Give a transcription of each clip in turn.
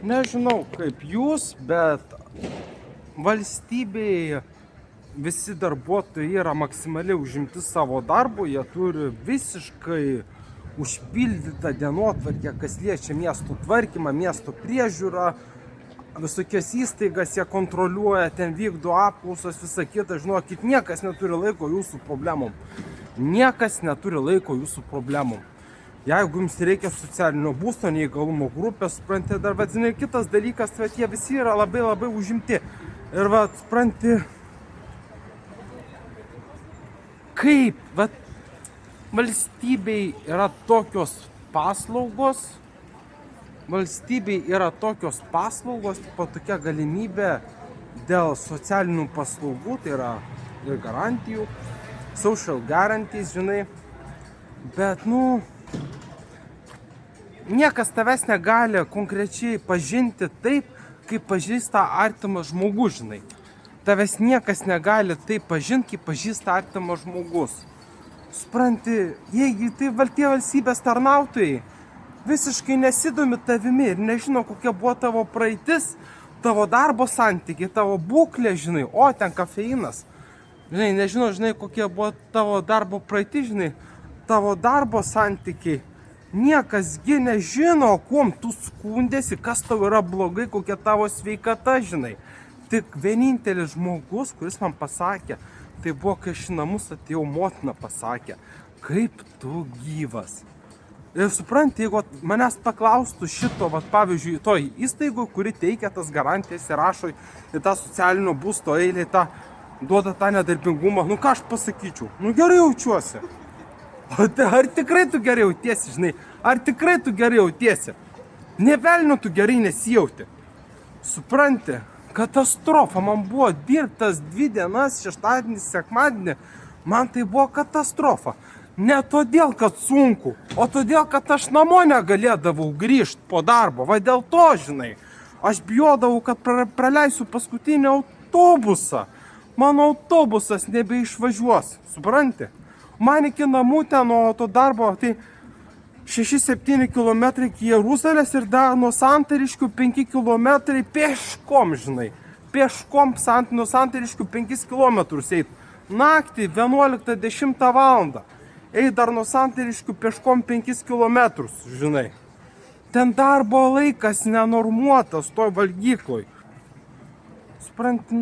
Nežinau kaip jūs, bet valstybėje visi darbuotojai yra maksimaliai užimti savo darbu, jie turi visiškai užpildytą dienotvarkę, kas liečia miesto tvarkymą, miesto priežiūrą, visokias įstaigas jie kontroliuoja, ten vykdo apklausas, visą kitą, žinokit, niekas neturi laiko jūsų problemom. Niekas neturi laiko jūsų problemom. Jeigu jums reikia socialinio būsto, neįgalumo grupės, suprantate, dar vadinai kitas dalykas, kad jie visi yra labai užimti. Ir supranti, kaip valstybei yra tokios paslaugos, po tokia galimybė dėl socialinių paslaugų, tai yra ir garantijų, social guarantees, žinai, bet, niekas tavęs negali konkrečiai pažinti taip, kaip pažįsta artimas žmogus, žinai. Tavęs niekas negali taip pažinti, kaip pažįsta artimas žmogus. Supranti, jeigu tai tie valstybės tarnautojai visiškai nesidomi tavimi ir nežino, kokia buvo tavo praeitis, tavo darbo santykiai, tavo būklė, žinai, o ten kafeinas. Žinai, nežino, žinai, kokie buvo tavo darbo praeitis, žinai, tavo darbo santykiai. Niekasgi nežino, kuom tu skundėsi, kas tau yra blogai, kokia tavo sveikata, žinai. Tik vienintelis žmogus, kuris man pasakė, tai buvo, kai aš į namus atėjau, motina pasakė, kaip tu gyvas. Ir supranti, jeigu manęs paklaustų šito, pavyzdžiui, toj įstaigoj, kuri teikia tas garantijas ir rašo į tą socialinio būsto eilę, duoda tą nedarbingumą, ką aš pasakyčiau? Gerai jaučiuosi. Ar tikrai tu gerai jautiesi, žinai? Ar tikrai tu gerai jautiesi? Nė velnio tu gerai nesijauti. Supranti, katastrofa. Man buvo dirbtas 2 dienas, šeštadienį, sekmadienį. Man tai buvo katastrofa. Ne todėl, kad sunku, o todėl, kad aš namo negalėdavau grįžti po darbo. Va dėl to, žinai, aš bijodavau, kad praleisiu paskutinį autobusą. Mano autobusas nebeišvažiuos, supranti? Man iki namų ten nuo to darbo, tai 6-7 km iki Jeruzalės ir dar nuo Santariškių 5 km pėškom, žinai. Pėškom nuo Santariškių 5 km eit. Naktį 11-10 valandą. Eit dar nuo Santariškių pėškom 5 km, žinai. Ten darbo laikas nenormuotas toj valgykloj. Supranti,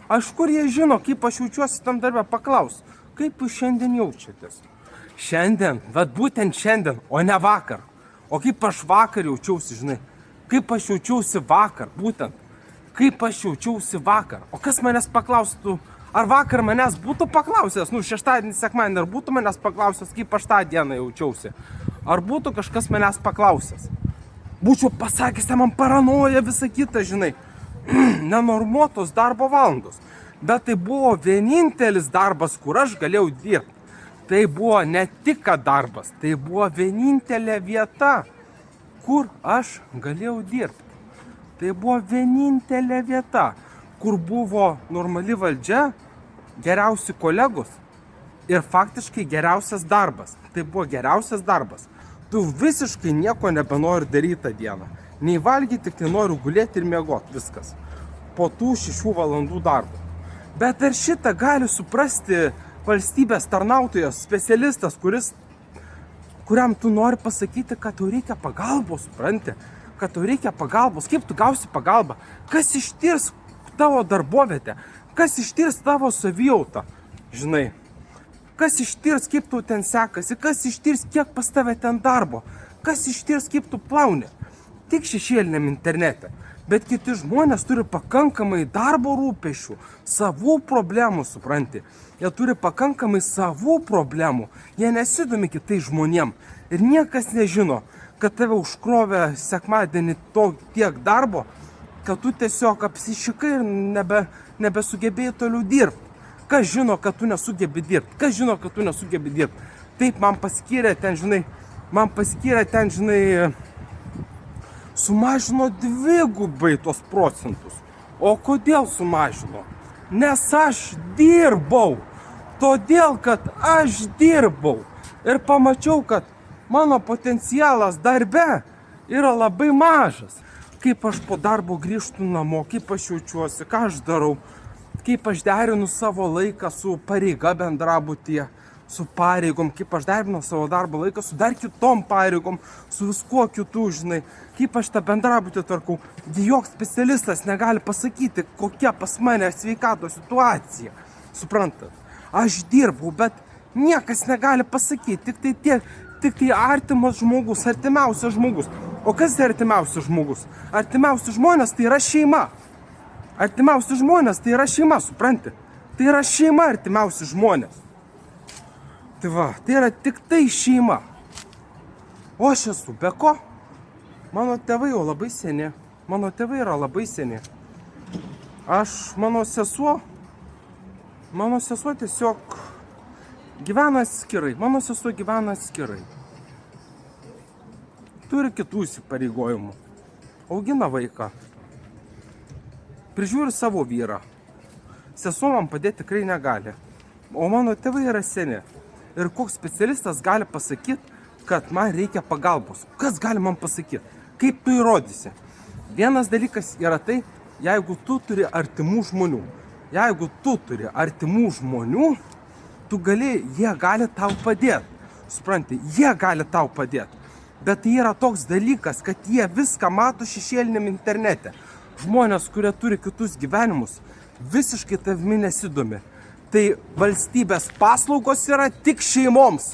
aš kur jie žino, kaip aš jaučiuosi tam darbę, paklaus. Kaip jūs šiandien jaučiatės? Šiandien, būtent šiandien, o ne vakar. O kaip aš vakar jaučiausi, žinai? Kaip aš jaučiausi vakar, būtent. Kaip aš jaučiausi vakar. O kas manęs paklaustų, ar vakar manęs būtų paklausęs, šeštadienį, sekmadienį, ar būtų manęs paklausęs, kaip aš tą dieną jaučiausi? Ar būtų kažkas manęs paklausęs? Būčiau pasakęs, man paranoja visą kitą, žinai. Nenormuotos darbo valandos. Bet tai buvo vienintelis darbas, kur aš galėjau dirbti. Tai buvo ne tik darbas, tai buvo vienintelė vieta, kur aš galėjau dirbti. Tai buvo vienintelė vieta, kur buvo normali valdžia, geriausi kolegos ir faktiškai geriausias darbas. Tai buvo geriausias darbas. Tu visiškai nieko nebenori daryti tą dieną. Nei valgyti, tik tai noriu gulėti ir miegoti, viskas. Po tų 6 valandų darbo. Bet ar šitą gali suprasti valstybės tarnautojas, specialistas, kuriam tu nori pasakyti, kad tau reikia pagalbos, supranti? Kad tau reikia pagalbos. Kaip tu gausi pagalbą? Kas ištirs tavo darbovietę? Kas ištirs tavo savijautą? Žinai, kas ištirs, kaip tu ten sekasi? Kas ištirs, kiek pas tave ten darbo? Kas ištirs, kaip tu plauni? Tik šešėliniam internete. Bet kiti žmonės turi pakankamai darbo rūpesčių, savų problemų, supranti. Jie turi pakankamai savų problemų. Jie nesidomi kitais žmonėm. Ir niekas nežino, kad tave užkrovė sekmadienį tiek darbo, kad tu tiesiog apsišikai ir nebesugebėjai toliau dirbti. Kas žino, kad tu nesugebi dirbti? Kas žino, kad tu nesugebi dirbti? Taip, man paskyrė ten, žinai, sumažino 2 tos procentus. O kodėl sumažino? Nes aš dirbau. Todėl, kad aš dirbau. Ir pamačiau, kad mano potencialas darbe yra labai mažas. kaip aš po darbo grįžtu namo, kaip aš jaučiuosi, ką aš darau, kaip aš derinu savo laiką su pareiga bendrabutyje, su pareigom, kaip aš derinu savo darbo laiką su dar kitom pareigom, su viskuo kitu, žinai, kaip aš tą bendrabutį tvarkau. Joks specialistas negali pasakyti, kokia pas mane sveikatos situacija. Suprantat? Aš dirbau, bet niekas negali pasakyti, tik tai artimas žmogus, artimiausias žmogus. O kas tai artimiausias žmogus? Artimiausi žmonės tai yra šeima. Artimiausi žmonės tai yra šeima, supranti? Tai yra šeima artimiausi žmonės. Tai va, tai yra tik tai šeima. O aš esu be ko? Mano tėvai jau labai seni. Mano tėvai yra labai seni. Mano sesuo tiesiog gyvena atskirai. Mano sesuo gyvena atskirai. Turi kitų įsipareigojimų. Augina vaiką. Prižiūri savo vyrą. Sesuo man padėti tikrai negali. O mano tėvai yra seni. Ir koks specialistas gali pasakyti, kad man reikia pagalbos? Kas gali man pasakyti? Kaip tu įrodysi? Vienas dalykas yra tai, jeigu tu turi artimų žmonių. Jeigu tu turi artimų žmonių, jie gali tau padėti. Supranti, jie gali tau padėti. Bet tai yra toks dalykas, kad jie viską mato šešėliniam internete. Žmonės, kurie turi kitus gyvenimus, visiškai tavimi nesidomi. Tai valstybės paslaugos yra tik šeimoms.